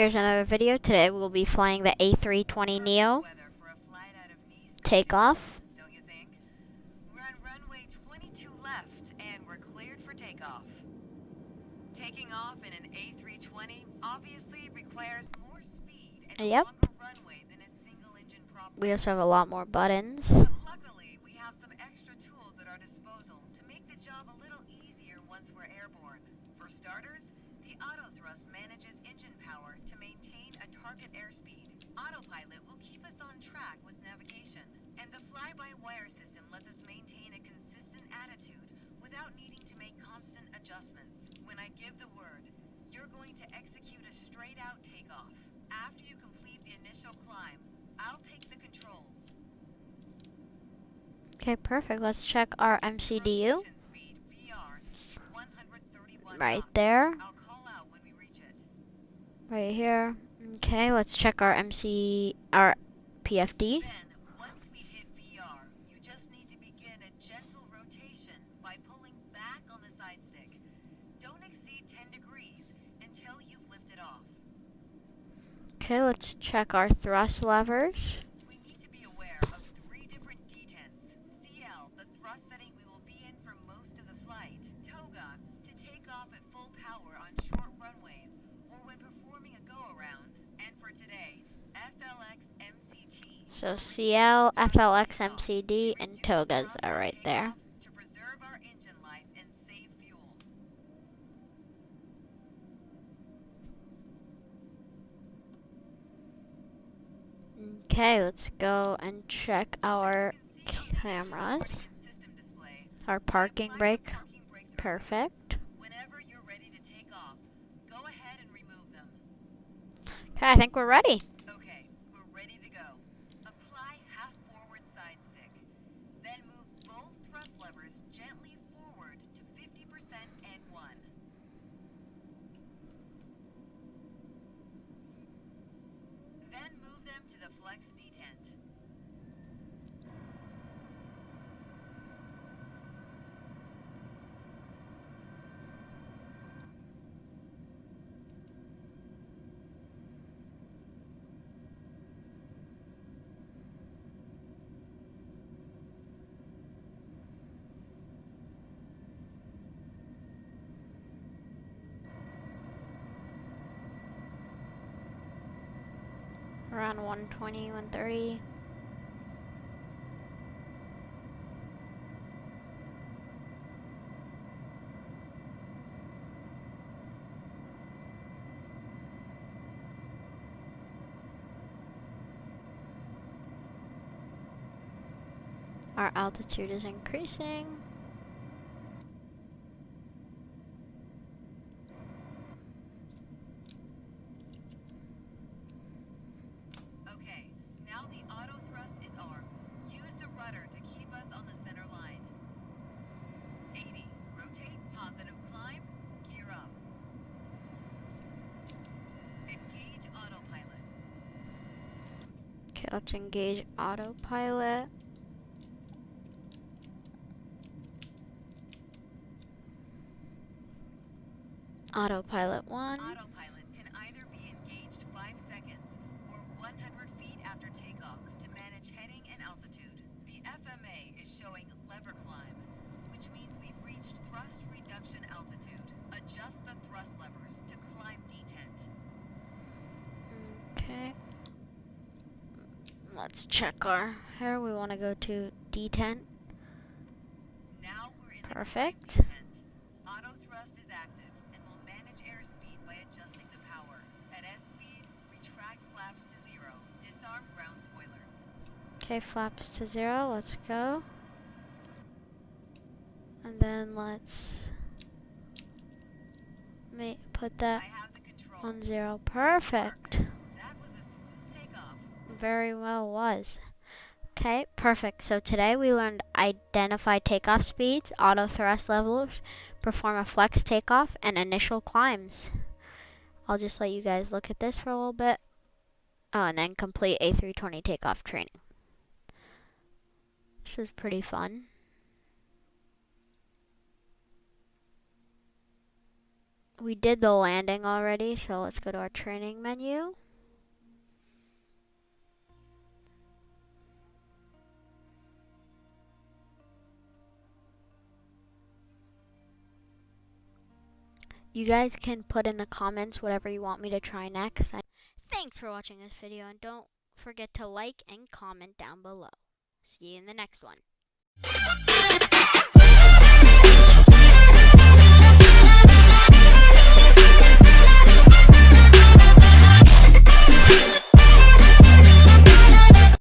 Here's another video. Today we'll be flying the A320 Neo. Takeoff. Don't you think? We're on runway 22 left and we're cleared for takeoff. Taking off in an A320 obviously requires more speed and a Yep. longer runway than a single engine prop. We also have a lot more buttons. But luckily, we have some extra tools at our disposal to make the job a little easier once we're airborne. For starters, the auto thrust manages engine power to maintain a target airspeed. Autopilot will keep us on track with navigation, and the fly-by-wire system lets us maintain a consistent attitude without needing to make constant adjustments. When I give the word, you're going to execute a straight-out takeoff. After you complete the initial climb, I'll take the controls. Okay, perfect. Let's check our MCDU. Rotation speed, VR, is 131 Right knots. there. I'll call out when we reach it. Right here. Okay, let's check our PFD. Then, once we hit VR, you just need to begin a gentle rotation by pulling back on the side stick. Don't exceed 10 degrees until you've lifted off. Okay, let's check our thrust levers. We need to be aware of 3 different detents. CL, the thrust setting we will be in for most of the flight. Toga, to take off at full power on short runways or when performing a go-around. And for today, FLX MCT. So CL, FLX, MCD, and Togas are right there. To preserve our engine life and save fuel. Okay, let's go and check our cameras. Our parking brake. Perfect. Whenever you're ready to take off, go ahead and remove them. Okay, I think we're ready. Okay, we're ready to go. Apply half forward side stick. Then move both thrust levers gently forward to 50% and 1. Then move them to the flex detent. Around 120, 130. Our altitude is increasing. Okay, now the auto thrust is armed. Use the rudder to keep us on the center line. 80. Rotate, positive climb, gear up. Engage autopilot. Okay, let's engage autopilot. Autopilot 1. Autopilot can either be engaged 5 seconds or 100 feet after takeoff to manage heading and altitude. The FMA is showing lever climb, which means we've reached thrust reduction altitude. Adjust the thrust levers to climb detent. Okay. Let's check our here. We want to go to detent. Now we're in Perfect. the climb detent. Auto thrust is active and will manage airspeed by adjusting the power. At S speed, retract flaps to 0. Disarm ground spoilers. Okay, flaps to 0. Let's go. And then let's put that I have the controls. on 0. Perfect. That was a smooth takeoff. Very well was. Okay, perfect. So today we learned identify takeoff speeds, auto thrust levels, perform a flex takeoff, and initial climbs. I'll just let you guys look at this for a little bit. Oh, and then complete A320 takeoff training. This is pretty fun. We did the landing already, so let's go to our training menu. You guys can put in the comments whatever you want me to try next. Thanks for watching this video, and don't forget to like and comment down below. See you in the next one.